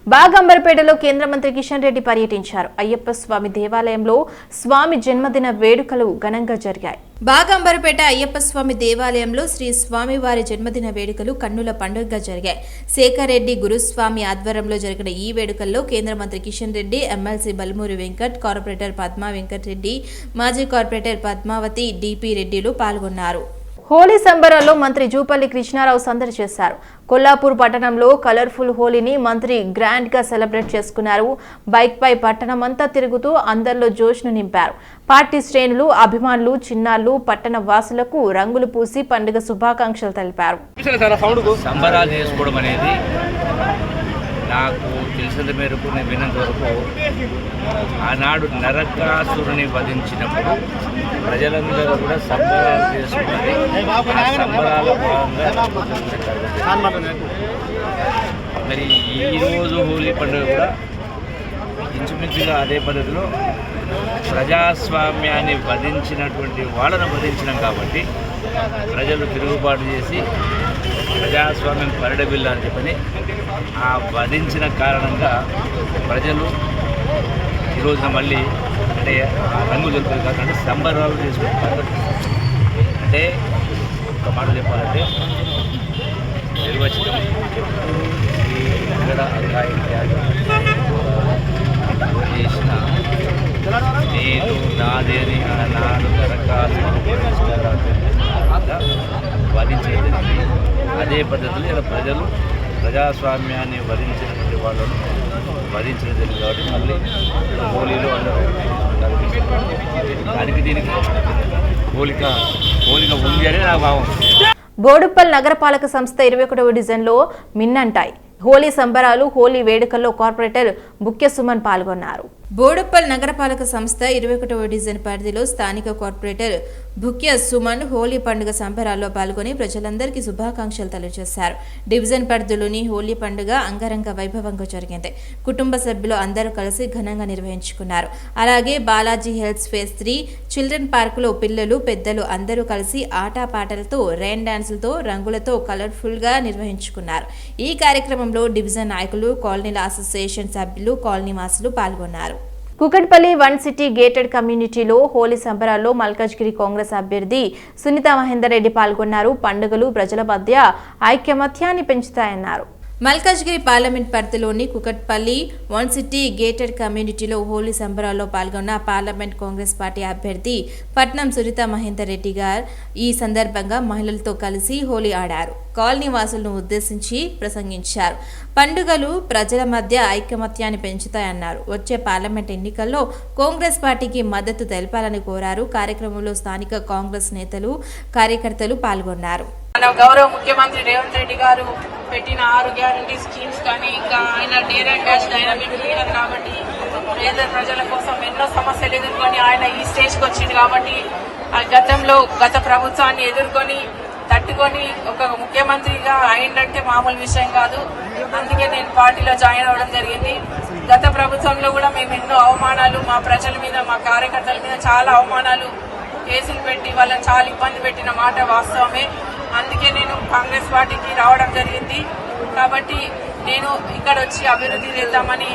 బాగంబర్పేటలో కేంద్ర మంత్రి కిషన్ రెడ్డి పర్యటించారు. అయ్యప్ప స్వామి దేవాలయంలో స్వామి జన్మదిన వేడుకలు ఘనంగా జరిగాయి. బాగంబర్పేట అయ్యప్ప స్వామి దేవాలయంలో శ్రీ స్వామివారి జన్మదిన వేడుకలు కన్నుల పండుగగా జరిగాయి. శేఖర్ రెడ్డి గురుస్వామి ఆధ్వర్యంలో జరిగిన ఈ వేడుకల్లో కేంద్ర మంత్రి కిషన్ రెడ్డి, ఎమ్మెల్సీ బల్మూరి వెంకట్, కార్పొరేటర్ పద్మా వెంకట్ రెడ్డి, మాజీ కార్పొరేటర్ పద్మావతి, డిపి రెడ్డిలు పాల్గొన్నారు. హోలీ సంబరాల్లో మంత్రి జూపల్లి కృష్ణారావు సందడి చేశారు. కొల్లాపూర్ పట్టణంలో కలర్ఫుల్ హోలీని మంత్రి గ్రాండ్ గా సెలబ్రేట్ చేసుకున్నారు. బైక్ పై పట్టణమంతా తిరుగుతూ అందరిలో జోష్ను నింపారు. పార్టీ శ్రేణులు, అభిమానులు, చిన్నారులు పట్టణ వాసులకు రంగులు పూసి పండుగ శుభాకాంక్షలు తెలిపారు. సంబరాలు చేసుకోవడం అనేది నాకు తెలిసిన మేరకు నేను విన్నంత వరకు ఆనాడు నరకాసురుని వధించినప్పుడు ప్రజలందరూ కూడా సంబరాలు చేసుకుని ఆ సంబరాల భాగంగా మరి ఈరోజు హోలీ పండుగ కూడా ఇంచుమించుగా అదే పద్ధతిలో ప్రజాస్వామ్యాన్ని వధించినటువంటి వాళ్ళను వధించినాం కాబట్టి ప్రజలు తిరుగుబాటు చేసి ప్రజాస్వామ్యం పరిడబిల్లని చెప్పని ఆ వధించిన కారణంగా ప్రజలు ఈ రోజున మళ్ళీ అంటే రంగు జరుపులు కాకుండా సంబరాలు చేసుకుంటారు. అంటే ఒక మాట చెప్పాలంటే నిర్వచనం ఇక్కడ చేసిన నేను నాదే అని ఆనాడు దరఖాస్తు వధించడం అదే పద్ధతిలో ఇలా ప్రజలు ప్రజాస్వామ్యాన్ని వధించినటువంటి వాళ్ళను వధించడం జరిగింది కాబట్టి మళ్ళీ హోలీలో అందరూ దానికి దీనికి పోలిక ఉంది అని నా భావం. బోడుప్పల్ నగరపాలక సంస్థ 21వ డివిజన్లో మిన్నంటాయి. హోలీ సంబరాలు, హోలీ వేడుకల్లో కార్పొరేటర్ బుక్య సుమన్ పాల్గొన్నారు. బోడుప్పల్ నగరపాలక సంస్థ 21వ డివిజన్ పరిధిలో స్థానిక కార్పొరేటర్ బుక్య సుమన్ హోలీ పండుగ సంబరాల్లో పాల్గొని ప్రజలందరికీ శుభాకాంక్షలు తెలియజేశారు. డివిజన్ పరిధిలోని హోలీ పండుగ అంగరంగ వైభవంగా జరిగింది. కుటుంబ సభ్యులు అందరూ కలిసి ఘనంగా నిర్వహించుకున్నారు. అలాగే బాలాజీ హిల్స్ ఫేజ్ 3 చిల్డ్రన్ పార్కులో పిల్లలు, పెద్దలు అందరూ కలిసి ఆటపాటలతో, రెయిన్ డాన్సులతో, రంగులతో కలర్ఫుల్ గా నిర్వహించుకున్నారు. ఈ కార్యక్రమంలో డివిజన్ నాయకులు, కాలనీల అసోసియేషన్ సభ్యులు, కాలనీ వాసులు పాల్గొన్నారు. కుకట్పల్లి 1 సిటీ గేటెడ్ కమ్యూనిటీలో హోలీ సంబరాల్లో మల్కాజ్గిరి కాంగ్రెస్ అభ్యర్థి సునీతా మహేందర్ రెడ్డి పాల్గొన్నారు. పండుగలు ప్రజల మధ్య ఐక్యమత్యాన్ని పెంచుతాయన్నారు. మల్కాజ్గిరి పార్లమెంట్ పరిధిలోని కుకట్పల్లి 1 సిటీ గేటెడ్ కమ్యూనిటీలో హోలీ సంబరాల్లో పాల్గొన్న పార్లమెంట్ కాంగ్రెస్ పార్టీ అభ్యర్థి పట్నం సునీతా మహేందర్ రెడ్డి గారు ఈ సందర్భంగా మహిళలతో కలిసి హోలీ ఆడారు. కాలనీ వాసులను ఉద్దేశించి ప్రసంగించారు. పండుగలు ప్రజల మధ్య ఐకమత్యాన్ని పెంచుతాయన్నారు. వచ్చే పార్లమెంట్ ఎన్నికల్లో కాంగ్రెస్ పార్టీకి మద్దతు తెలపాలని కోరారు. కార్యక్రమంలో స్థానిక కాంగ్రెస్ నేతలు, కార్యకర్తలు పాల్గొన్నారు. మన గౌరవ ముఖ్యమంత్రి రేవంత్ రెడ్డి గారు పెట్టిన 6 గ్యారంటీ స్కీమ్స్ కానీ ఇంకా ఆయన dare and dash dynamic leader కాబట్టి పేద ప్రజల కోసం ఎన్నో సమస్యలు ఎదుర్కొని ఆయన ఈ స్టేజ్కి వచ్చింది కాబట్టి గతంలో గత ప్రభుత్వాన్ని ఎదుర్కొని తట్టుకొని ఒక ముఖ్యమంత్రిగా అయిందంటే మామూలు విషయం కాదు. అందుకే నేను పార్టీలో జాయిన్ అవ్వడం జరిగింది. గత ప్రభుత్వంలో కూడా మేము ఎన్నో అవమానాలు మా ప్రజల మీద, మా కార్యకర్తల మీద చాలా అవమానాలు, కేసులు పెట్టి వాళ్ళని చాలా ఇబ్బంది పెట్టిన మాట వాస్తవమే. అందుకే నేను కాంగ్రెస్ పార్టీకి రావడం జరిగింది. కాబట్టి నేను ఇక్కడ వచ్చి అభివృద్ధి చేద్దామని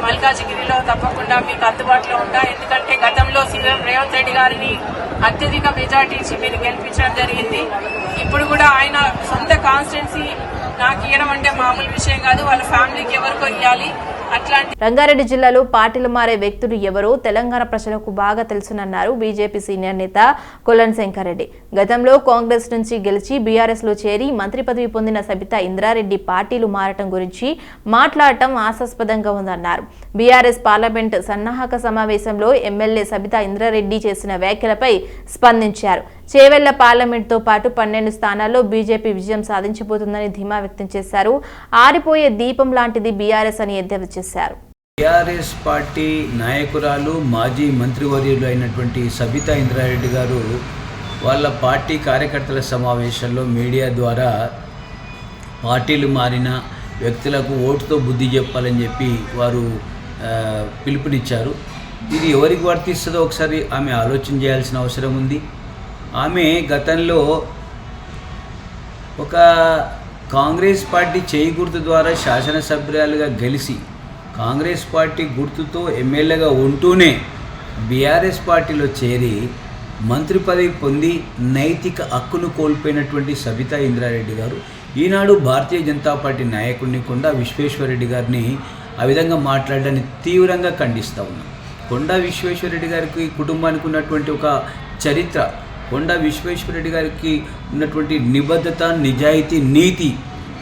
మల్కాజ్గిరిలో తప్పకుండా మీకు అందుబాటులో ఉంటా. ఎందుకంటే గతంలో సీఎం రేవంత్ రెడ్డి గారిని అత్యధిక మెజార్టీ ఇచ్చి మీరు గెలిపించడం జరిగింది. ఇప్పుడు కూడా ఆయన సొంత కాన్స్టిట్యున్సీ నాకు ఇవ్వడం అంటే మామూలు విషయం కాదు. వాళ్ళ ఫ్యామిలీకి ఎవరికో ఇవ్వాలి. రంగారెడ్డి జిల్లాలో పార్టీలు మారే వ్యక్తులు ఎవరో తెలంగాణ ప్రజలకు బాగా తెలుసునన్నారు బీజేపీ సీనియర్ నేత కొల్లన్ శంకర్ రెడ్డి. గతంలో కాంగ్రెస్ నుంచి గెలిచి బీఆర్ఎస్ లో చేరి మంత్రి పదవి పొందిన సబితా ఇంద్రారెడ్డి పార్టీలు మారటం గురించి మాట్లాడటం హాస్యాస్పదంగా ఉందన్నారు. బీఆర్ఎస్ పార్లమెంట్ సన్నాహక సమావేశంలో ఎమ్మెల్యే సబితా ఇంద్రారెడ్డి చేసిన వ్యాఖ్యలపై స్పందించారు. చేవెళ్ల పార్లమెంట్ తో పాటు 12 స్థానాల్లో బీజేపీ విజయం సాధించబోతుందని ధీమా వ్యక్తం చేశారు. ఆరిపోయే దీపం లాంటిది బీఆర్ఎస్ అని ఎద్దేవా చేశారు. బీఆర్ఎస్ పార్టీ నాయకురాలు, మాజీ మంత్రివర్యులు అయినటువంటి సబితా ఇంద్రారెడ్డి గారు వాళ్ళ పార్టీ కార్యకర్తల సమావేశంలో మీడియా ద్వారా పార్టీలు మారిన వ్యక్తులకు ఓటుతో బుద్ధి చెప్పాలని చెప్పి వారు పిలుపునిచ్చారు. ఇది ఎవరికి వర్తిస్తుందో ఒకసారి ఆమె ఆలోచన చేయాల్సిన అవసరం ఉంది. ఆమె గతంలో ఒక కాంగ్రెస్ పార్టీ చేయి గుర్తు ద్వారా శాసనసభ్యురాలుగా గెలిచి కాంగ్రెస్ పార్టీ గుర్తుతో ఎమ్మెల్యేగా ఉంటూనే బీఆర్ఎస్ పార్టీలో చేరి మంత్రి పదవి పొంది నైతిక హక్కును కోల్పోయినటువంటి సబితా ఇంద్రారెడ్డి గారు ఈనాడు భారతీయ జనతా పార్టీ నాయకుడిని కొండా విశ్వేశ్వరరెడ్డి గారిని ఆ విధంగా మాట్లాడడాన్ని తీవ్రంగా ఖండిస్తూ ఉన్నాం. కొండా విశ్వేశ్వరరెడ్డి గారికి కుటుంబానికి ఉన్నటువంటి ఒక చరిత్ర, కొండా విశ్వేశ్వరరెడ్డి గారికి ఉన్నటువంటి నిబద్ధత, నిజాయితీ, నీతి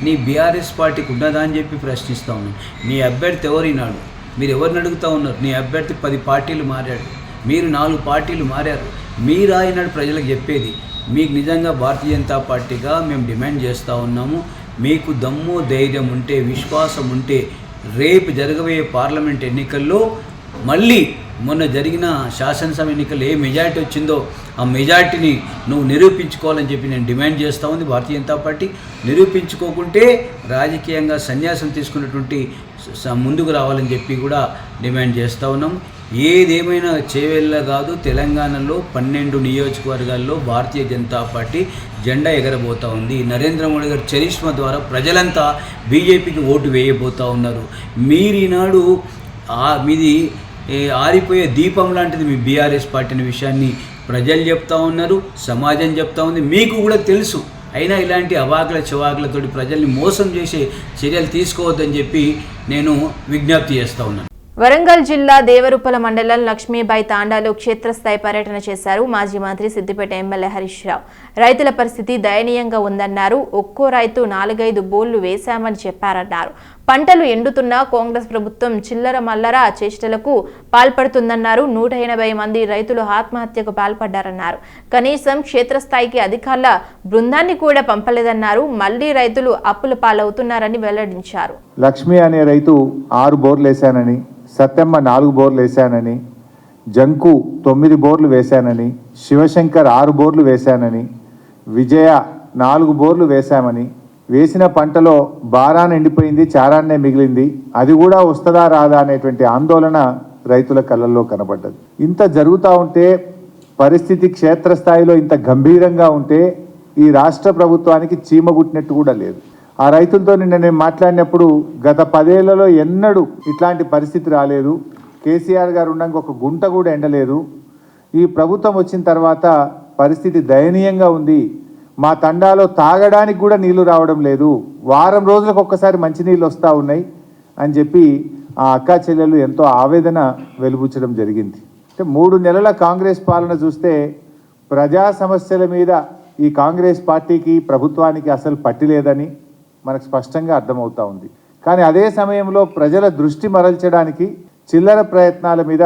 నీ బీఆర్ఎస్ పార్టీకి ఉన్నదా అని చెప్పి ప్రశ్నిస్తూ ఉన్నాను. నీ అభ్యర్థి ఎవరినాడు? మీరు ఎవరిని అడుగుతూ ఉన్నారు? నీ అభ్యర్థి 10 పార్టీలు మారాడు, మీరు 4 పార్టీలు మారారు. మీరు ఆయనాడు ప్రజలకు చెప్పేది మీకు నిజంగా భారతీయ జనతా పార్టీగా మేము డిమాండ్ చేస్తూ ఉన్నాము. మీకు దమ్ము ధైర్యం ఉంటే, విశ్వాసం ఉంటే రేపు జరగబోయే పార్లమెంట్ ఎన్నికల్లో మళ్ళీ మొన్న జరిగిన శాసనసభ ఎన్నికల్లో ఏ మెజారిటీ వచ్చిందో ఆ మెజారిటీని నువ్వు నిరూపించుకోవాలని చెప్పి నేను డిమాండ్ చేస్తూ ఉంది భారతీయ జనతా పార్టీ. నిరూపించుకోకుంటే రాజకీయంగా సన్యాసం తీసుకున్నటువంటి ముందుకు రావాలని చెప్పి కూడా డిమాండ్ చేస్తూ ఉన్నాము. ఏదేమైనా చేవెళ్ళ కాదు, తెలంగాణలో 12 నియోజకవర్గాల్లో భారతీయ జనతా పార్టీ జెండా ఎగరబోతూ ఉంది. నరేంద్ర మోడీ గారి చరిష్మా ద్వారా ప్రజలంతా బీజేపీకి ఓటు వేయబోతూ ఉన్నారు. మీరు ఈనాడు మీది ఆరిపోయే దీపం లాంటిది మీ బీఆర్ఎస్ పార్టీ అనే విషయాన్ని ప్రజలు చెప్తా ఉన్నారు, సమాజం చెప్తా ఉంది, మీకు కూడా తెలుసు. అయినా ఇలాంటి అవాకుల చవాకులతోటి ప్రజల్ని మోసం చేసే చర్యలు తీసుకోవద్దని చెప్పి నేను విజ్ఞప్తి చేస్తూ ఉన్నాను. వరంగల్ జిల్లా దేవరుప్పల మండలం లక్ష్మీబాయి తాండాలో క్షేత్రస్థాయి పర్యటన చేశారు మాజీ మంత్రి సిద్దిపేట ఎమ్మెల్యే హరీష్ రావు. రైతుల పరిస్థితి దయనీయంగా ఉందన్నారు. ఒక్కో రైతు 4-5 బోర్లు వేశామని చెప్పారన్నారు. పంటలు ఎండుతున్నా కాంగ్రెస్ ప్రభుత్వం చిల్లర మల్లర చేష్టలకు పాల్పడుతుందన్నారు. 180 మంది రైతులు ఆత్మహత్యకు పాల్పడ్డారన్నారు. కనీసం క్షేత్రస్థాయికి అధికారుల బృందాన్ని కూడా పంపలేదన్నారు. మళ్లీ రైతులు అప్పుల పాలవుతున్నారని వెల్లడించారు. లక్ష్మి అనే రైతు 6 బోర్లు వేశానని, సత్యమ్మ 4 బోర్లు వేశానని, జంకు 9 బోర్లు వేశానని, శివశంకర్ 6 బోర్లు వేశానని, విజయ 4 బోర్లు వేశామని, వేసిన పంటలో బారాన ఎండిపోయింది, చారాన్నే మిగిలింది, అది కూడా వస్తుందా రాదా అనేటువంటి ఆందోళన రైతుల కళ్ళల్లో కనబడ్డది. ఇంత జరుగుతూ ఉంటే, పరిస్థితి క్షేత్రస్థాయిలో ఇంత గంభీరంగా ఉంటే ఈ రాష్ట్ర ప్రభుత్వానికి చీమ గుట్టినట్టు కూడా లేదు. ఆ రైతులతో నిన్న నేను మాట్లాడినప్పుడు గత 10 ఏళ్లలో ఎన్నడూ ఇట్లాంటి పరిస్థితి రాలేదు. కేసీఆర్ గారు ఉండగా ఒక గుంట కూడా ఎండలేదు. ఈ ప్రభుత్వం వచ్చిన తర్వాత పరిస్థితి దయనీయంగా ఉంది. మా తండాలో తాగడానికి కూడా నీళ్లు రావడం లేదు, వారం రోజులకు ఒక్కసారి మంచినీళ్ళు వస్తూ ఉన్నాయి అని చెప్పి ఆ అక్కా చెల్లెలు ఎంతో ఆవేదన వెలుబుచ్చడం జరిగింది. అంటే 3 నెలల కాంగ్రెస్ పాలన చూస్తే ప్రజా సమస్యల మీద ఈ కాంగ్రెస్ పార్టీకి, ప్రభుత్వానికి అసలు పట్టి లేదని మనకు స్పష్టంగా అర్థమవుతూ ఉంది. కానీ అదే సమయంలో ప్రజల దృష్టి మరల్చడానికి చిల్లర ప్రయత్నాల మీద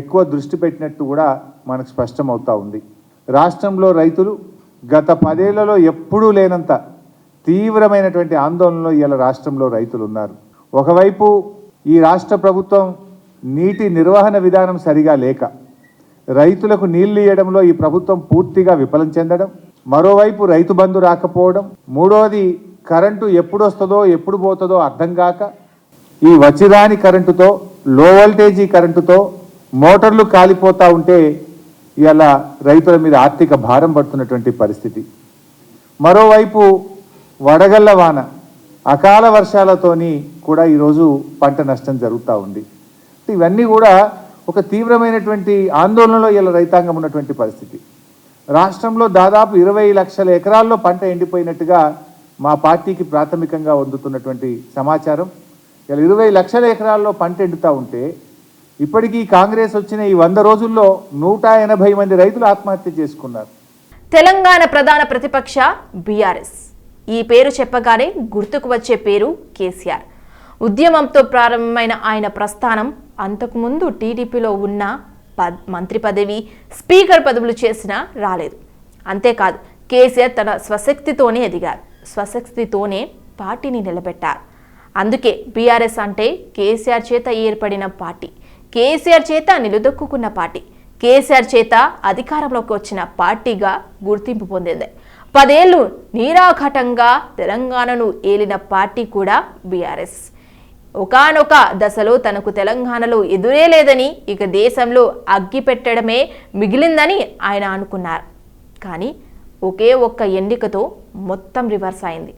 ఎక్కువ దృష్టి పెట్టినట్టు కూడా మనకు స్పష్టమవుతూ ఉంది. రాష్ట్రంలో రైతులు గత 10 ఏళ్లలో ఎప్పుడూ లేనంత తీవ్రమైనటువంటి ఆందోళనలో ఇవాళ రాష్ట్రంలో రైతులు ఉన్నారు. ఒకవైపు ఈ రాష్ట్ర ప్రభుత్వం నీటి నిర్వహణ విధానం సరిగా లేక రైతులకు నీళ్లు ఇవ్వడంలో ఈ ప్రభుత్వం పూర్తిగా విఫలం చెందడం, మరోవైపు రైతు బంధు రాకపోవడం, మూడోది కరెంటు ఎప్పుడు వస్తుందో ఎప్పుడు పోతుందో అర్థం కాక ఈ వచ్చిరాని కరెంటుతో, లో వోల్టేజీ కరెంటుతో మోటార్లు కాలిపోతూ ఉంటే ఇలా రైతుల మీద ఆర్థిక భారం పడుతున్నటువంటి పరిస్థితి. మరోవైపు వడగళ్ల వాన, అకాల వర్షాలతోని కూడా ఈరోజు పంట నష్టం జరుగుతూ ఉంది. ఇవన్నీ కూడా ఒక తీవ్రమైనటువంటి ఆందోళనలో ఇలా రైతాంగం ఉన్నటువంటి పరిస్థితి. రాష్ట్రంలో దాదాపు 20 లక్షల ఎకరాల్లో పంట ఎండిపోయినట్టుగా మా పార్టీకి ప్రాథమికంగా అందుతున్నటువంటి సమాచారం. ఇలా 20 లక్షల ఎకరాల్లో పంట ఎండుతూ ఉంటే ఇప్పటికీ కాంగ్రెస్ వచ్చిన ఈ 100 రోజుల్లో 180 మంది రైతులు ఆత్మహత్య చేసుకున్నారు. తెలంగాణ ప్రధాన ప్రతిపక్ష బీఆర్ఎస్. ఈ పేరు చెప్పగానే గుర్తుకు వచ్చే పేరు కేసీఆర్. ఉద్యమంతో ప్రారంభమైన ఆయన ప్రస్థానం అంతకుముందు టీడీపీలో ఉన్న మంత్రి పదవి, స్పీకర్ పదవులు చేసినా రాలేదు. అంతేకాదు, కేసీఆర్ తన స్వశక్తితోనే ఎదిగారు, స్వశక్తితోనే పార్టీని నిలబెట్టారు. అందుకే బీఆర్ఎస్ అంటే కేసీఆర్ చేత ఏర్పడిన పార్టీ, కేసీఆర్ చేత నిలదొక్కున్న పార్టీ, కేసీఆర్ చేత అధికారంలోకి వచ్చిన పార్టీగా గుర్తింపు పొందింది. 10 ఏళ్లు నిరాఘాటంగా తెలంగాణను ఏలిన పార్టీ కూడా బీఆర్ఎస్. ఒకానొక దశలో తనకు తెలంగాణలో ఎదురే లేదని, ఇక దేశంలో అగ్గి పెట్టడమే మిగిలిందని ఆయన అనుకున్నారు. కానీ ఒకే ఒక్క ఎన్నికతో మొత్తం రివర్స్ అయింది.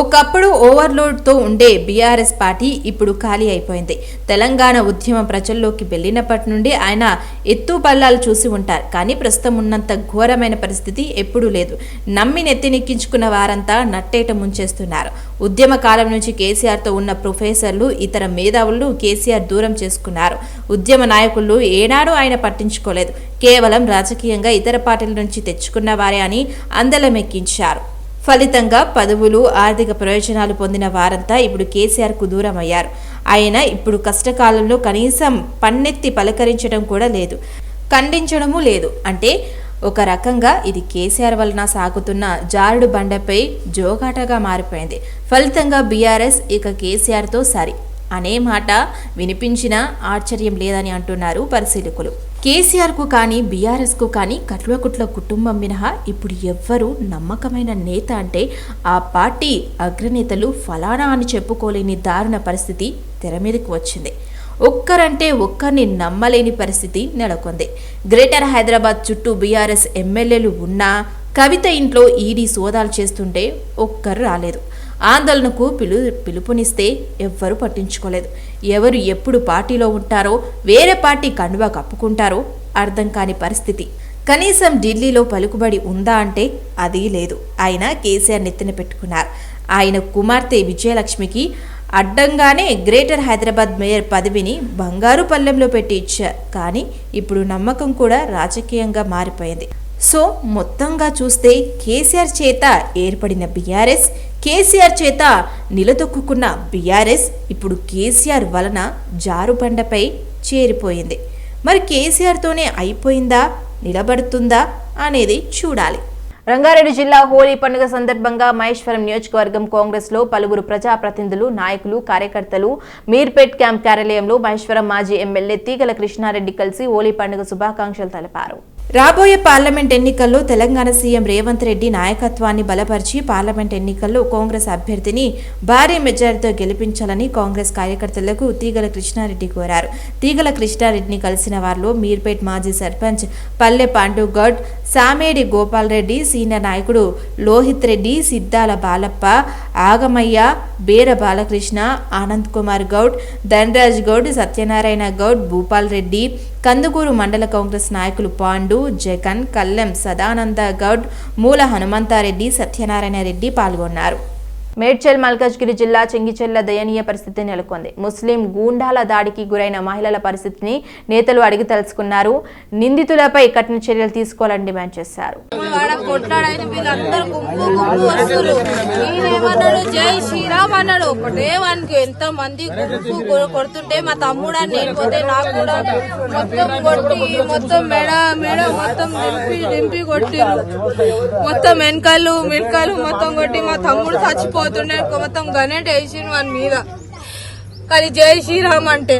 ఒకప్పుడు ఓవర్లోడ్తో ఉండే బీఆర్ఎస్ పార్టీ ఇప్పుడు ఖాళీ అయిపోయింది. తెలంగాణ ఉద్యమం ప్రజల్లోకి వెళ్ళినప్పటి నుండి ఆయన ఎత్తు పల్లాలు చూసి ఉంటారు. కానీ ప్రస్తుతం ఉన్నంత ఘోరమైన పరిస్థితి ఎప్పుడూ లేదు. నమ్మి నెత్తినెక్కించుకున్న వారంతా నట్టేట ముంచేస్తున్నారు. ఉద్యమ కాలం నుంచి కేసీఆర్తో ఉన్న ప్రొఫెసర్లు, ఇతర మేధావులు కేసీఆర్ దూరం చేసుకున్నారు. ఉద్యమ నాయకులు ఏనాడూ ఆయన పట్టించుకోలేదు. కేవలం రాజకీయంగా ఇతర పార్టీల నుంచి తెచ్చుకున్న వారే అని అందలమెక్కించారు. ఫలితంగా పదవులు, ఆర్థిక ప్రయోజనాలు పొందిన వారంతా ఇప్పుడు కేసీఆర్కు దూరం అయ్యారు. ఆయన ఇప్పుడు కష్టకాలంలో కనీసం పన్నెత్తి పలకరించడం కూడా లేదు, ఖండించడము లేదు. అంటే ఒక రకంగా ఇది కేసీఆర్ వలన సాగుతున్న జారుడు బండపై జోగాటగా మారిపోయింది. ఫలితంగా బీఆర్ఎస్ ఇక కేసీఆర్తో సరి అనే మాట వినిపించినా ఆశ్చర్యం లేదని అంటున్నారు పరిశీలకులు. కేసీఆర్కు కానీ బీఆర్ఎస్కు కానీ కట్లకుట్ల కుటుంబం మినహా ఇప్పుడు ఎవ్వరూ నమ్మకమైన నేత అంటే ఆ పార్టీ అగ్రనేతలు ఫలానా అని చెప్పుకోలేని దారుణ పరిస్థితి తెర మీదకు వచ్చింది. ఒక్కరంటే ఒక్కరిని నమ్మలేని పరిస్థితి నెలకొంది. గ్రేటర్ హైదరాబాద్ చుట్టూ బీఆర్ఎస్ ఎమ్మెల్యేలు ఉన్నా కవిత ఇంట్లో ఈడీ సోదాలు చేస్తుంటే ఒక్కరు రాలేదు. ఆందోళనకు పిలుపునిస్తే ఎవ్వరూ పట్టించుకోలేదు. ఎవరు ఎప్పుడు పార్టీలో ఉంటారో, వేరే పార్టీ కండువా కప్పుకుంటారో అర్థం కాని పరిస్థితి. కనీసం ఢిల్లీలో పలుకుబడి ఉందా అంటే అది లేదు. ఆయన కేసీఆర్ నెత్తిన పెట్టుకున్నారు. ఆయన కుమార్తె విజయలక్ష్మికి అడ్డంగానే గ్రేటర్ హైదరాబాద్ మేయర్ పదవిని బంగారు పల్లెంలో పెట్టి ఇచ్చారు. కానీ ఇప్పుడు నమ్మకం కూడా రాజకీయంగా మారిపోయింది. సో మొత్తంగా చూస్తే కేసీఆర్ చేత ఏర్పడిన బీఆర్ఎస్, కేసీఆర్ చేత నిలదొక్కున్న బీఆర్ఎస్ ఇప్పుడు కేసీఆర్ వలన జారుబండపై చేరిపోయింది. మరి కేసీఆర్తోనే అయిపోయిందా, నిలబడుతుందా అనేది చూడాలి. రంగారెడ్డి జిల్లా హోలీ పండుగ సందర్భంగా మహేశ్వరం నియోజకవర్గం కాంగ్రెస్లో పలువురు ప్రజాప్రతినిధులు, నాయకులు, కార్యకర్తలు మీర్పేట్ క్యాంప్ కార్యాలయంలో మహేశ్వరం మాజీ ఎమ్మెల్యే తీగల కృష్ణారెడ్డి కలిసి హోలీ పండుగ శుభాకాంక్షలు తెలిపారు. రాబోయే పార్లమెంట్ ఎన్నికల్లో తెలంగాణ సీఎం రేవంత్ రెడ్డి నాయకత్వాన్ని బలపరిచి పార్లమెంట్ ఎన్నికల్లో కాంగ్రెస్ అభ్యర్థిని భారీ మెజారిటీతో గెలిపించాలని కాంగ్రెస్ కార్యకర్తలకు తీగల కృష్ణారెడ్డి కోరారు. తీగల కృష్ణారెడ్డిని కలిసిన వారిలో మీర్పేట్ మాజీ సర్పంచ్ పల్లె పాండుగౌడ్, సామేడి గోపాల్ రెడ్డి, సీనియర్ నాయకుడు లోహిత్ రెడ్డి, సిద్ధాల బాలప్ప, ఆగమయ్య, బేర బాలకృష్ణ, ఆనంద్ కుమార్ గౌడ్, ధనరాజ్ గౌడ్, సత్యనారాయణ గౌడ్, భూపాల్ రెడ్డి, కందుకూరు మండల కాంగ్రెస్ నాయకులు పాండు, జగన్, కల్లెం సదానంద గౌడ్, మూల హనుమంతారెడ్డి, సత్యనారాయణ రెడ్డి పాల్గొన్నారు. మేడ్చల్ మల్కాజ్గిరి జిల్లా చెంగిచెర్ల దయనీయ పరిస్థితి నెలకొంది. ముస్లిం గూండాల దాడికి గురైన మహిళల పరిస్థితిని నేతలు అడిగి తెలుసుకున్నారు. నిందితులపై కఠిన చర్యలు తీసుకోవాలని డిమాండ్ చేశారు. జై శ్రీరామ్ అన్నాడు. ఒకటే వానికి ఎంత మంది కొడుతుంటే మా తమ్ముడు అని నేను పోతే నాకు కూడా మొత్తం కొట్టి, మొత్తం మెడ మొత్తం దింపి కొట్టిరు. మొత్తం వెనకాలు మొత్తం కొట్టి మా తమ్ముడు చచ్చిపోతుండే మొత్తం గణేట్ వేసిండు వాని మీద. కానీ జై శ్రీరామ్ అంటే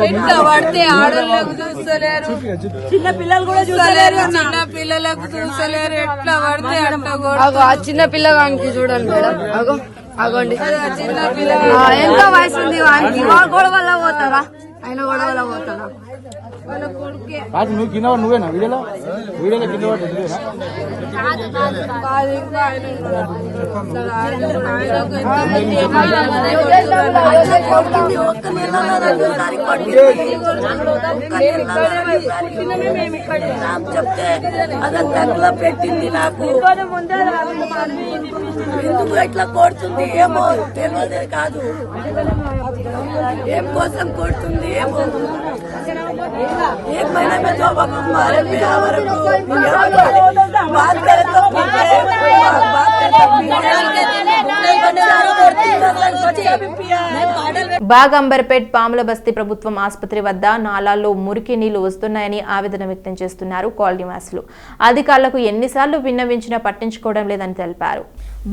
ఎట్లా పడితే ఆడోళ్ళకు చూస్తలేరు, చిన్న పిల్లలు కూడా చూస్తలేరు, చిన్న పిల్లలకు చూస్తలేరు. ఎట్లా పడితే అట్లా చిన్న పిల్లగానికి చూడాలి మేడం. అగోండి చిన్న పిల్ల ఎంత వయసు ఉంది వానికి. గొడవల్లో పోతారా, ఆయన గొడవలో పోతారా? వాళ్ళ కొడుకే నువ్వేనా వీడియోలో కింద చెప్తే అదంతా పెట్టింది నాకు. ఎందుకు ఎట్లా కొడుతుంది ఏమో తెలియదు కాదు, ఏం కోసం కొడుతుంది ఏమో. एक महीने में 2 बार मारे पे हमारे को बात करे तो బాగంబర్పేట్ పాముల బస్తీ ప్రభుత్వం ఆసుపత్రి వద్ద నాలాల్లో మురికి నీళ్లు వస్తున్నాయని ఆవేదన వ్యక్తం చేస్తున్నారు కాలనీ వాసులు. అధికారులకు ఎన్నిసార్లు విన్నవించినా పట్టించుకోవడం లేదని తెలిపారు.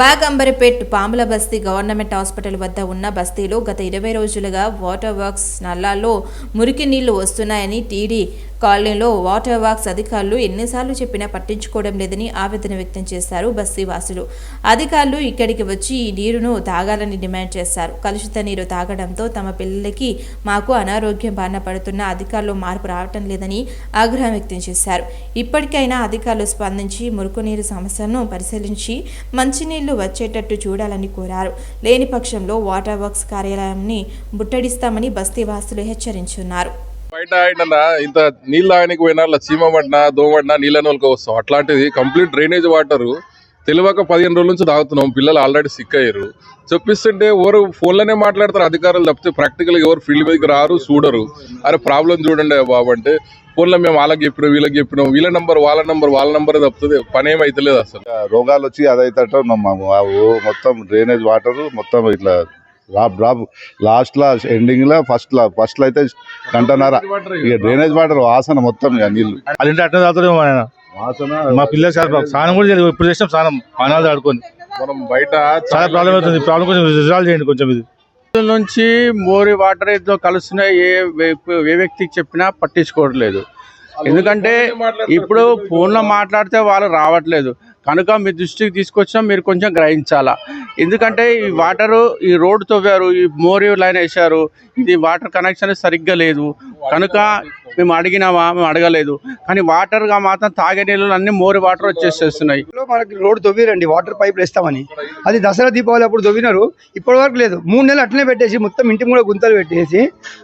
బాగంబర్పేట్ పాముల బస్తీ గవర్నమెంట్ హాస్పిటల్ వద్ద ఉన్న బస్తీలో గత 20 రోజులుగా వాటర్ వర్క్స్ నల్లాల్లో మురికి నీళ్లు వస్తున్నాయని టీడీ కాలనీలో వాటర్ వర్క్స్ అధికారులు ఎన్నిసార్లు చెప్పినా పట్టించుకోవడం లేదని ఆవేదన వ్యక్తం చేశారు బస్తీవాసులు. అధికారులు ఇక్కడికి వచ్చి ఈ నీరును తాగాలని డిమాండ్ చేశారు. కలుషిత నీరు తాగడంతో తమ పిల్లలకి మాకు అనారోగ్యం బారిన పడుతున్న అధికారులు మార్పు రావటం లేదని ఆగ్రహం వ్యక్తం చేశారు. ఇప్పటికైనా అధికారులు స్పందించి మురుగునీరు సమస్యలను పరిశీలించి మంచినీళ్లు వచ్చేటట్టు చూడాలని కోరారు. లేని పక్షంలో వాటర్ వర్క్స్ కార్యాలయాన్ని ముట్టడిస్తామని బస్తీవాసులు హెచ్చరించున్నారు. బయట ఇంత నీళ్ళు తాగడానికి పోయినా చీమ పడినా దోమ పడినా నీళ్ళని వాళ్ళకి వస్తాం. అట్లాంటిది కంప్లీట్ డ్రైనేజ్ వాటర్ తెలియక 15 రోజుల నుంచి తాగుతున్నాం. పిల్లలు ఆల్రెడీ సిక్ అయ్యారు. చెప్పిస్తుంటే ఎవరు ఫోన్లోనే మాట్లాడతారు అధికారులు తప్పితే ప్రాక్టికల్గా ఎవరు ఫీల్డ్ మీదకి రారు, చూడరు. అరే ప్రాబ్లం చూడండి బాబు అంటే ఫోన్లో మేము వాళ్ళకి చెప్పినాం వీళ్ళకి చెప్పినాం, వీళ్ళ నంబర్ వాళ్ళ నంబర్ తప్పుతుంది. పని ఏమైతలేదు. అసలు రోగాలు వచ్చి అదైతే మొత్తం డ్రైనేజ్ వాటర్ మొత్తం ఇట్లా లాస్ట్ ఎండింగ్ లో ఫస్ట్ లో అయితే గంటన్నర ఇక డ్రైనేజ్ వాటర్ వాసన మొత్తం ఇక నీళ్లు అది అట్లా తాగుతాడు వాసన. మా పిల్లలు స్నానం కూడా ఇప్పుడు చేసినాం, స్నానం పానాలు ఆడుకొని. మనం బయట చాలా ప్రాబ్లం అవుతుంది. ప్రాబ్లం కొంచెం రిజాల్వ్ చేయండి కొంచెం. ఇది నుంచి మోరి వాటర్ ఏదో కలుస్తున్నా ఏ వ్యక్తికి చెప్పినా పట్టించుకోవట్లేదు. ఎందుకంటే ఇప్పుడు ఫోన్లో మాట్లాడితే వాళ్ళు రావట్లేదు కనుక మీ దృష్టికి తీసుకొచ్చినా మీరు కొంచెం గ్రహించాలా. ఎందుకంటే ఈ వాటరు ఈ రోడ్డు తవ్వారు, ఈ మోరీ లైన్ వేశారు, ఇది వాటర్ కనెక్షన్ సరిగ్గా లేదు కనుక మేము అడిగినామా, మేము అడగలేదు. కానీ వాటర్గా మాత్రం తాగే నీళ్ళు అన్ని మోరి వాటర్ వచ్చేసేస్తున్నాయి. మనకి రోడ్డు తవ్విరండి వాటర్ పైపులు వేస్తామని, అది దసరా దీపావళి అప్పుడు తవ్వినారు, ఇప్పటి వరకు లేదు. 3 నెలలు అట్లనే పెట్టేసి మొత్తం ఇంటి కూడా గుంతలు పెట్టేసి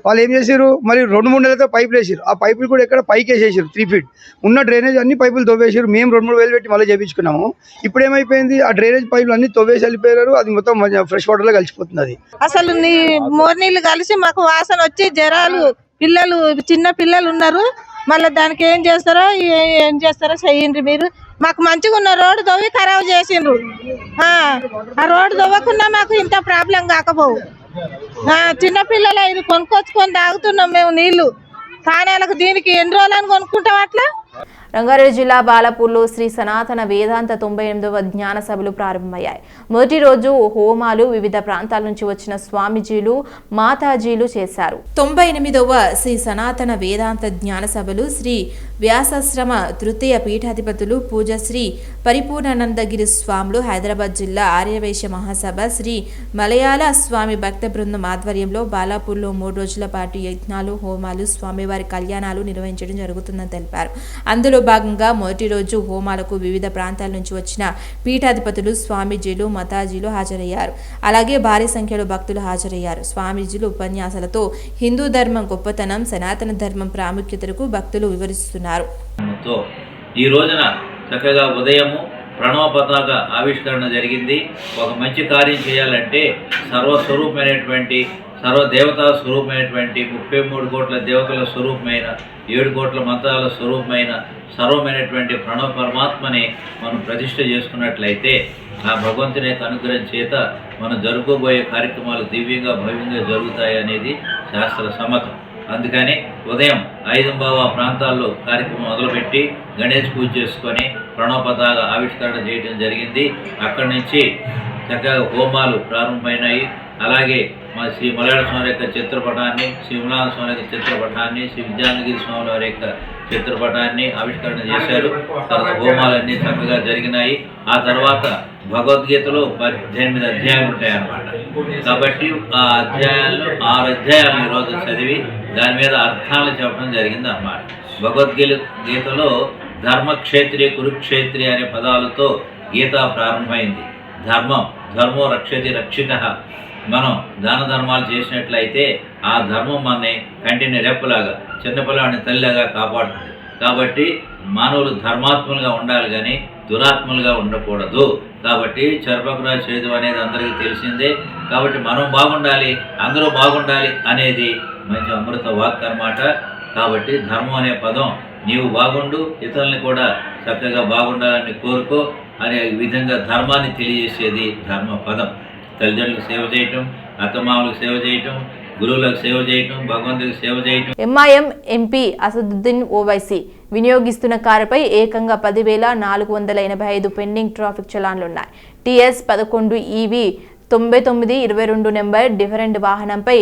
వాళ్ళు ఏం చేశారు, మరి 2-3 నెలలతో పైపులు వేసారు. ఆ పైపులు కూడా ఎక్కడ పైకి వేసేసారు. 3 ఫీట్ ఉన్న డ్రైనేజ్ అన్ని పైపులు తవ్వేసారు. మేము 2-3 వేలు పెట్టి మళ్ళీ చేయించుకున్నాము. ఇప్పుడు ఏమైపోయింది, ఆ డ్రైనేజ్ పైపులు అన్ని తవ్వేసి వెళ్ళిపోయారు. అది మొత్తం ఫ్రెష్ వాటర్ లో కలిసిపోతుంది. అది అసలు మోర్ నీళ్ళు కలిసి మాకు వాసన వచ్చి జ్వరాలు, పిల్లలు చిన్న పిల్లలు ఉన్నారు. మళ్ళీ దానికి ఏం చేస్తారో చెయ్యండి మీరు. మాకు మంచిగా ఉన్న రోడ్డు తవ్వి ఖరాబ్ చేసిండ్రు. ఆ రోడ్డు తవ్వకుండా మాకు ఇంత ప్రాబ్లం కాకపోవు. చిన్నపిల్లలు ఇది కొనుక్కొచ్చుకొని తాగుతున్నాం మేము నీళ్లు. కానీ వాళ్ళకి దీనికి ఎన్ని రోజులని కొనుక్కుంటాం అట్లా. రంగారెడ్డి జిల్లా బాలాపూర్లో శ్రీ సనాతన వేదాంత 98వ జ్ఞాన సభలు ప్రారంభమయ్యాయి. మొదటి రోజు హోమాలు వివిధ ప్రాంతాల నుంచి వచ్చిన స్వామీజీలు, మాతాజీలు చేశారు. 98వ శ్రీ సనాతన వేదాంత జ్ఞాన సభలు శ్రీ వ్యాసాశ్రమ తృతీయ పీఠాధిపతులు పూజశ్రీ పరిపూర్ణానందగిరి స్వాములు, హైదరాబాద్ జిల్లా ఆర్యవైశ్య మహాసభ శ్రీ మలయాళ స్వామి భక్త బృందం ఆధ్వర్యంలో బాలాపూర్లో 3 రోజుల పాటు యజ్ఞాలు, హోమాలు, స్వామివారి కళ్యాణాలు నిర్వహించడం జరుగుతుందని తెలిపారు. అందులో భాగంగా మొదటి రోజు హోమాలకు వివిధ ప్రాంతాల నుంచి వచ్చిన పీఠాధిపతులు, స్వామీజీలు, మతాజీలు హాజరయ్యారు. అలాగే భారీ సంఖ్యలో భక్తులు హాజరయ్యారు. స్వామీజీలు ఉపన్యాసాలతో హిందూ ధర్మం గొప్పతనం, సనాతన ధర్మం ప్రాముఖ్యతకు భక్తులు వివరిస్తున్నారు. ఈ రోజున చక్కగా ఉదయము ప్రణవ పతాక ఆవిష్కరణ జరిగింది. ఒక మంచి కార్యం చేయాలంటే సర్వస్వరూపమైనటువంటి సర్వదేవతా స్వరూపమైనటువంటి 33 కోట్ల దేవతల స్వరూపమైన 7 కోట్ల మంత్రాల స్వరూపమైన సర్వమైనటువంటి ప్రణవ పరమాత్మని మనం ప్రతిష్ఠ చేసుకున్నట్లయితే ఆ భగవంతుని యొక్క అనుగ్రహం చేత మనం జరుపుకోబోయే కార్యక్రమాలు దివ్యంగా భవ్యంగా జరుగుతాయి అనేది శాస్త్ర సమ్మతం. అందుకని ఉదయం 5:15 ప్రాంతాల్లో కార్యక్రమం మొదలుపెట్టి గణేష్ పూజ చేసుకొని ప్రణవ పతాక ఆవిష్కరణ చేయడం జరిగింది. అక్కడి నుంచి చక్కగా హోమాలు ప్రారంభమైనాయి. అలాగే మా శ్రీ మలయాళ స్వామి యొక్క చిత్రపటాన్ని, శ్రీ విమలానంద స్వామి యొక్క చిత్రపటాన్ని, శ్రీ విద్యానందగిరి స్వామి వారి యొక్క చిత్రపటాన్ని ఆవిష్కరణ చేశారు. తర్వాత హోమాలన్నీ చక్కగా జరిగినాయి. ఆ తర్వాత భగవద్గీతలో 18 అధ్యాయాలు ఉంటాయన్నమాట. కాబట్టి ఆ అధ్యాయాల్లో 6 అధ్యాయాలు ఈరోజు చదివి దాని మీద అర్థాలు చెప్పడం జరిగింది అన్నమాట. భగవద్గీతలో ధర్మక్షేత్రియ, కురుక్షేత్రియ అనే పదాలతో గీత ప్రారంభమైంది. ధర్మో రక్షతి రక్షితః. మనం దాన ధర్మాలు చేసినట్లయితే ఆ ధర్మం మనని కంటిని రెప్పలాగా, చిన్నపిల్లవాడిని తల్లిలాగా కాపాడుతుంది. కాబట్టి మానవులు ధర్మాత్ములుగా ఉండాలి కానీ దురాత్ములుగా ఉండకూడదు. కాబట్టి చర్పకురా చేయడం అనేది అందరికీ తెలిసిందే. కాబట్టి మనం బాగుండాలి, అందరూ బాగుండాలి అనేది మంచి అమృత వాక్ అన్నమాట. కాబట్టి ధర్మం అనే పదం నీవు బాగుండు, ఇతరుల్ని కూడా చక్కగా బాగుండాలని కోరుకో అనే విధంగా ధర్మాన్ని తెలియజేసేది ధర్మ పదం. తల్లిదండ్రులకు సేవ చేయటం, అత్తమామలకు సేవ చేయటం, గురువులకు సేవ చేయటం, భగవంతుడికి సేవ చేయటం. ఎంఐఎం ఎంపీ అసదుద్దీన్ ఓవైసీ వినియోగిస్తున్న కారుపై ఏకంగా 10,485 పెండింగ్ ట్రాఫిక్ చలాన్లున్నాయి. TS 11 EV 9922 నెంబర్ డిఫరెంట్ వాహనంపై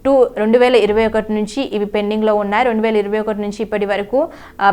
2021 నుంచి ఇవి పెండింగ్లో ఉన్నాయి. 2021 నుంచి ఇప్పటి వరకు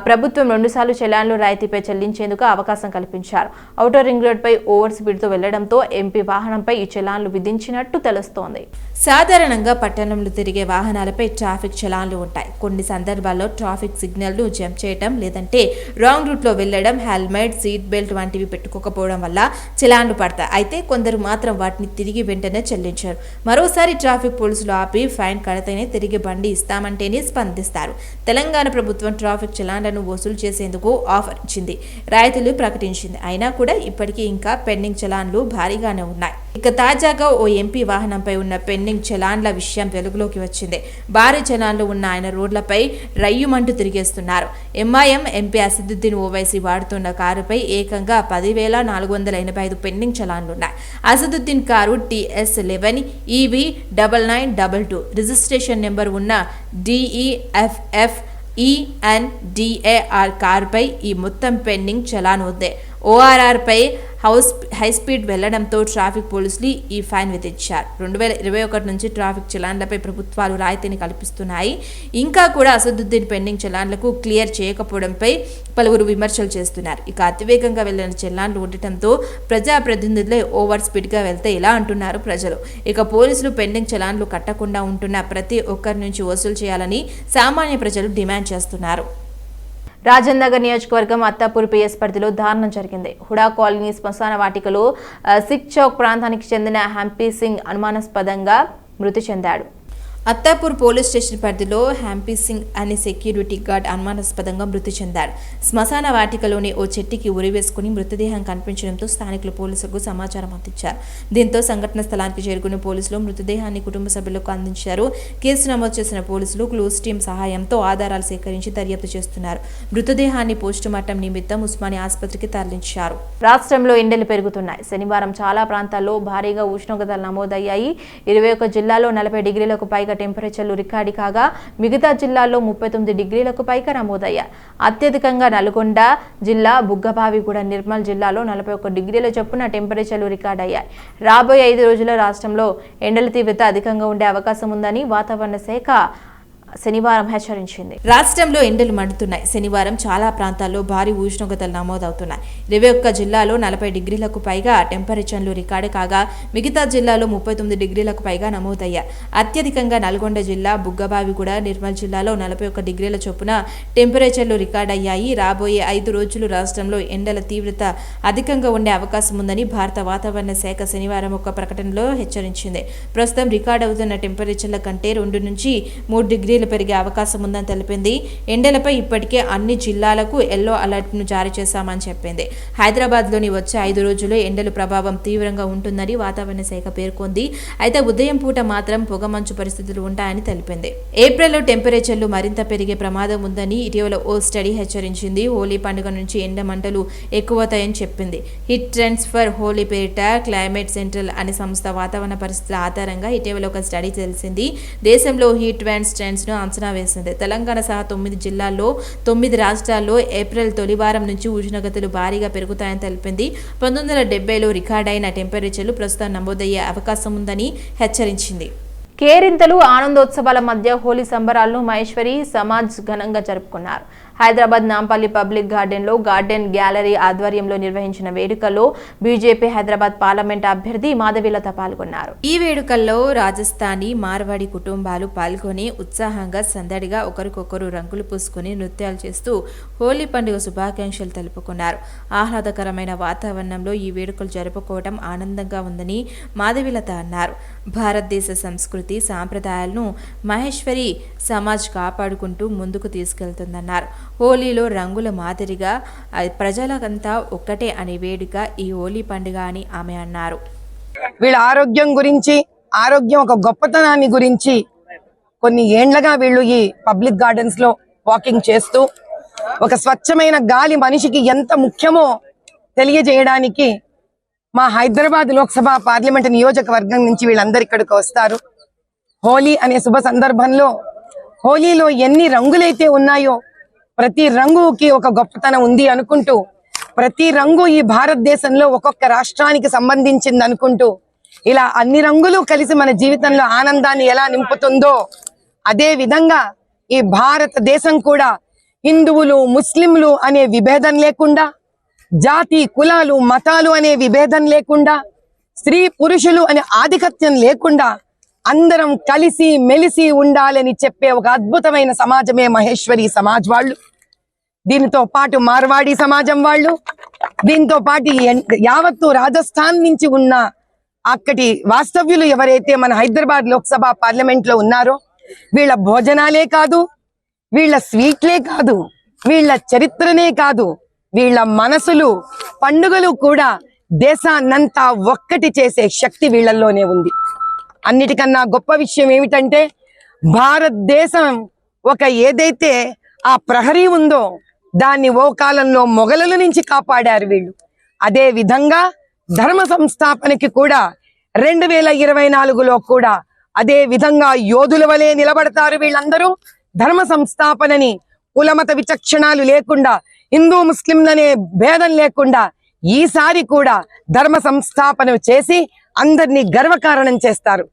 ప్రభుత్వం 2 సార్లు చలాన్లు రాయితీపై చెల్లించేందుకు అవకాశం కల్పించారు. ఔటర్ రింగ్ రోడ్పై ఓవర్ స్పీడ్తో వెళ్లడంతో ఎంపీ వాహనంపై ఈ చలాన్లు విధించినట్టు తెలుస్తోంది. సాధారణంగా పట్టణంలో తిరిగే వాహనాలపై ట్రాఫిక్ చలాన్లు ఉంటాయి. కొన్ని సందర్భాల్లో ట్రాఫిక్ సిగ్నల్ను జంప్ చేయడం, లేదంటే రాంగ్ రూట్లో వెళ్లడం, హెల్మెట్, సీట్ బెల్ట్ వంటివి పెట్టుకోకపోవడం వల్ల చలాన్లు పడతాయి. అయితే కొందరు మాత్రం వాటిని తిరిగి వెంటనే చెల్లించారు. మరోసారి ట్రాఫిక్ పోలీసులు ఆపి ఫైన్ కడితేనే తిరిగి బండి ఇస్తామంటేనే స్పందిస్తారు. తెలంగాణ ప్రభుత్వం ట్రాఫిక్ చలాన్లను వసూలు చేసేందుకు ఆఫర్ ఇచ్చింది, రాయితీలు ప్రకటించింది. అయినా కూడా ఇప్పటికీ ఇంకా పెండింగ్ చలాన్లు భారీగానే ఉన్నాయి. ఇక తాజాగా ఓ ఎంపీ వాహనంపై ఉన్న పెండింగ్ చలాన్ల విషయం వెలుగులోకి వచ్చింది. భారీ చలాన్లు ఉన్న ఆయన రోడ్లపై రయ్యుమంటూ తిరిగేస్తున్నారు. ఎంఐఎం ఎంపీ అసదుద్దీన్ ఓవైసీ వాడుతున్న కారుపై ఏకంగా 10,485 పెండింగ్ చలాన్లున్నాయి. Asaduddin car TS11 EV 9922 registration number ఉన్న DEFF ENDAR కారుపై ఈ మొత్తం పెండింగ్ చలాన్ ఉంది. ORR పై హై స్పీడ్ వెళ్లడంతో ట్రాఫిక్ పోలీసులు ఈ ఫైన్ విధించారు. 2021 నుంచి ట్రాఫిక్ చలాన్లపై ప్రభుత్వాలు రాయితీని కల్పిస్తున్నాయి. ఇంకా కూడా అసదుద్దీన్ పెండింగ్ చలాన్లకు క్లియర్ చేయకపోవడంపై పలువురు విమర్శలు చేస్తున్నారు. ఇక అతివేగంగా వెళ్లిన చలాన్లు ఉండటంతో ప్రజాప్రతినిధులే ఓవర్ స్పీడ్గా వెళ్తే ఇలా అంటున్నారు ప్రజలు. ఇక పోలీసులు పెండింగ్ చలాన్లు కట్టకుండా ఉంటున్న ప్రతి ఒక్కరి నుంచి వసూలు చేయాలని సామాన్య ప్రజలు డిమాండ్ చేస్తున్నారు. రాజేంద్రనగర్ నియోజకవర్గం అత్తాపూర్ PS పరిధిలో దారుణం జరిగింది. హుడా కాలనీ శ్మశాన వాటికలో సిక్ చౌక్ ప్రాంతానికి చెందిన హ్యాంపీ సింగ్ అనుమానాస్పదంగా మృతి చెందాడు. అత్తాపూర్ పోలీస్ స్టేషన్ పరిధిలో హ్యాంపీ సింగ్ అనే సెక్యూరిటీ గార్డ్ అనుమానాస్పదంగా మృతి చెందాడు. శ్మశాన వాటికలోని ఓ చెట్టుకి ఉరివేసుకుని మృతదేహం కనిపించడంతో స్థానికులు పోలీసులకు సమాచారం అందించారు. దీంతో సంఘటన స్థలానికి చేరుకున్న పోలీసులు మృతదేహాన్ని కుటుంబ సభ్యులకు అందించారు. కేసు నమోదు చేసిన పోలీసులు క్లూస్ టీం సహాయంతో ఆధారాలు సేకరించి దర్యాప్తు చేస్తున్నారు. మృతదేహాన్ని పోస్టుమార్టం నిమిత్తం ఉస్మానియా ఆసుపత్రికి తరలించారు. రాష్ట్రంలో ఎండలు పెరుగుతున్నాయి. శనివారం చాలా ప్రాంతాల్లో భారీగా ఉష్ణోగ్రతలు నమోదయ్యాయి. 21 జిల్లాల్లో 40 డిగ్రీలకు పైగా టెంపరేచర్లు రికార్డు కాగా మిగతా జిల్లాల్లో 39 డిగ్రీలకు పైగా నమోదయ్యాయి. అత్యధికంగా నల్గొండ జిల్లా, బుగ్గబావిగూడ, నిర్మల్ జిల్లాలో 41 డిగ్రీల చొప్పున టెంపరేచర్లు రికార్డు అయ్యాయి. రాబోయే 5 రోజుల్లో రాష్ట్రంలో ఎండల తీవ్రత అధికంగా ఉండే అవకాశం ఉందని వాతావరణ శాఖ శనివారం హెచ్చరించింది. రాష్ట్రంలో ఎండలు మండుతున్నాయి. శనివారం చాలా ప్రాంతాల్లో భారీ ఉష్ణోగ్రతలు నమోదవుతున్నాయి. 21 జిల్లాలో 40 డిగ్రీలకు పైగా టెంపరేచర్లు రికార్డు కాగా మిగతా జిల్లాలో 39 డిగ్రీలకు పైగా నమోదయ్యాయి. అత్యధికంగా నల్గొండ జిల్లా, బుగ్గబావిగూడ, నిర్మల్ జిల్లాలో 41 డిగ్రీల చొప్పున టెంపరేచర్లు రికార్డయ్యాయి. రాబోయే 5 రోజులు రాష్ట్రంలో ఎండల తీవ్రత అధికంగా ఉండే అవకాశం ఉందని భారత వాతావరణ శాఖ శనివారం ఒక ప్రకటనలో హెచ్చరించింది. ప్రస్తుతం రికార్డు అవుతున్న టెంపరేచర్ల కంటే 2 నుంచి 3 డిగ్రీలు పెరిగే అవకాశం ఉందని తెలిపింది. ఎండలపై ఇప్పటికే అన్ని జిల్లాలకు ఎల్లో అలర్ట్ ను జారీ చేశామని చెప్పింది. హైదరాబాద్లోని వచ్చే 5 రోజుల్లో ఎండల ప్రభావం తీవ్రంగా ఉంటుందని వాతావరణ శాఖ పేర్కొంది. అయితే ఉదయం పూట మాత్రం పొగమంచు పరిస్థితులు ఉంటాయని తెలిపింది. ఏప్రిల్లో టెంపరేచర్లు మరింత పెరిగే ప్రమాదం ఉందని ఇటీవల ఓ స్టడీ హెచ్చరించింది. హోలీ పండుగ నుంచి ఎండ మంటలు ఎక్కువవుతాయని చెప్పింది. హిట్ ట్రెండ్స్ ఫర్ హోలీ పేరిట క్లైమేట్ సెంట్రల్ అనే సంస్థ వాతావరణ పరిస్థితుల ఆధారంగా ఇటీవల ఒక స్టడీ తెలిసింది. దేశంలో హీట్ ట్రెండ్స్ ను అంచనా వేసింది. తెలంగాణ సహా 9 జిల్లాల్లో 9 రాష్ట్రాల్లో ఏప్రిల్ తొలివారం నుంచి ఉష్ణోగ్రతలు భారీగా పెరుగుతాయని తెలిపింది. 1970లో రికార్డైన టెంపరేచర్లు ప్రస్తుతం నమోదయ్యే అవకాశం ఉందని హెచ్చరించింది. కేరింతలు, ఆనందోత్సవాల మధ్య హోలీ సంబరాలను మహేశ్వరి సమాజ్ ఘనంగా జరుపుకున్నారు. హైదరాబాద్ నాంపల్లి పబ్లిక్ గార్డెన్లో గార్డెన్ గ్యాలరీ ఆధ్వర్యంలో నిర్వహించిన వేడుకల్లో బీజేపీ హైదరాబాద్ పార్లమెంట్ అభ్యర్థి మాధవీలత పాల్గొన్నారు. ఈ వేడుకల్లో రాజస్థానీ, మార్వాడి కుటుంబాలు పాల్గొని ఉత్సాహంగా సందడిగా ఒకరికొకరు రంగులు పూసుకుని నృత్యాలు చేస్తూ హోలీ పండుగ శుభాకాంక్షలు తెలుపుకున్నారు. ఆహ్లాదకరమైన వాతావరణంలో ఈ వేడుకలు జరుపుకోవడం ఆనందంగా ఉందని మాధవీలత అన్నారు. భారతదేశ సంస్కృతి, సాంప్రదాయాలను మహేశ్వరి సమాజ్ కాపాడుకుంటూ ముందుకు తీసుకెళ్తుందన్నారు. హోలీలో రంగుల మాదిరిగా ప్రజలకంతా ఒక్కటే అనే వేడుక ఈ హోలీ పండుగ అని ఆమె అన్నారు. వీళ్ళ ఆరోగ్యం గురించి, ఆరోగ్యం ఒక గొప్పతనాన్ని గురించి కొన్ని ఏండ్లగా వీళ్ళు ఈ పబ్లిక్ గార్డెన్స్ లో వాకింగ్ చేస్తూ ఒక స్వచ్ఛమైన గాలి మనిషికి ఎంత ముఖ్యమో తెలియజేయడానికి మా హైదరాబాద్ లోక్సభ పార్లమెంట్ నియోజకవర్గం నుంచి వీళ్ళందరూ ఇక్కడికి వస్తారు. హోలీ అనే శుభ సందర్భంలో హోలీలో ఎన్ని రంగులైతే ఉన్నాయో ప్రతి రంగుకి ఒక గొప్పతనం ఉంది అనుకుంటూ, ప్రతి రంగు ఈ భారతదేశంలో ఒక్కొక్క రాష్ట్రానికి సంబంధించింది అనుకుంటూ ఇలా అన్ని రంగులు కలిసి మన జీవితంలో ఆనందాన్ని ఎలా నింపుతుందో అదే విధంగా ఈ భారతదేశం కూడా హిందువులు ముస్లింలు అనే విభేదం లేకుండా, జాతి కులాలు మతాలు అనే విభేదం లేకుండా, స్త్రీ పురుషులు అనే ఆధిపత్యం లేకుండా అందరం కలిసి మెలిసి ఉండాలని చెప్పే ఒక అద్భుతమైన సమాజమే మహేశ్వరి సమాజ్ వాళ్ళు. దీనితో పాటు మార్వాడి సమాజం వాళ్ళు, దీంతో పాటు యావత్తు రాజస్థాన్ నుంచి ఉన్న అక్కడి వాస్తవ్యులు ఎవరైతే మన హైదరాబాద్ లోక్సభ పార్లమెంట్ లో ఉన్నారో వీళ్ళ భోజనాలే కాదు, వీళ్ళ స్వీట్లే కాదు, వీళ్ళ చరిత్రనే కాదు, వీళ్ళ మనసులు పండుగలు కూడా దేశాన్నంతా ఒక్కటి చేసే శక్తి వీళ్ళల్లోనే ఉంది. అన్నిటికన్నా గొప్ప విషయం ఏమిటంటే భారతదేశం ఒక ఏదైతే ఆ ప్రహరీ ఉందో దాన్ని ఓ కాలంలో మొఘలుల నుంచి కాపాడారు వీళ్ళు. అదే విధంగా ధర్మ సంస్థాపనకి కూడా 2024లో కూడా అదే విధంగా యోధుల వలె నిలబడతారు వీళ్ళందరూ. ధర్మ సంస్థాపనని కులమత విచక్షణాలు లేకుండా, హిందూ ముస్లింలనే భేదం లేకుండా ఈసారి కూడా ధర్మ సంస్థాపన చేసి అందరినీ గర్వకారణం చేస్తారు.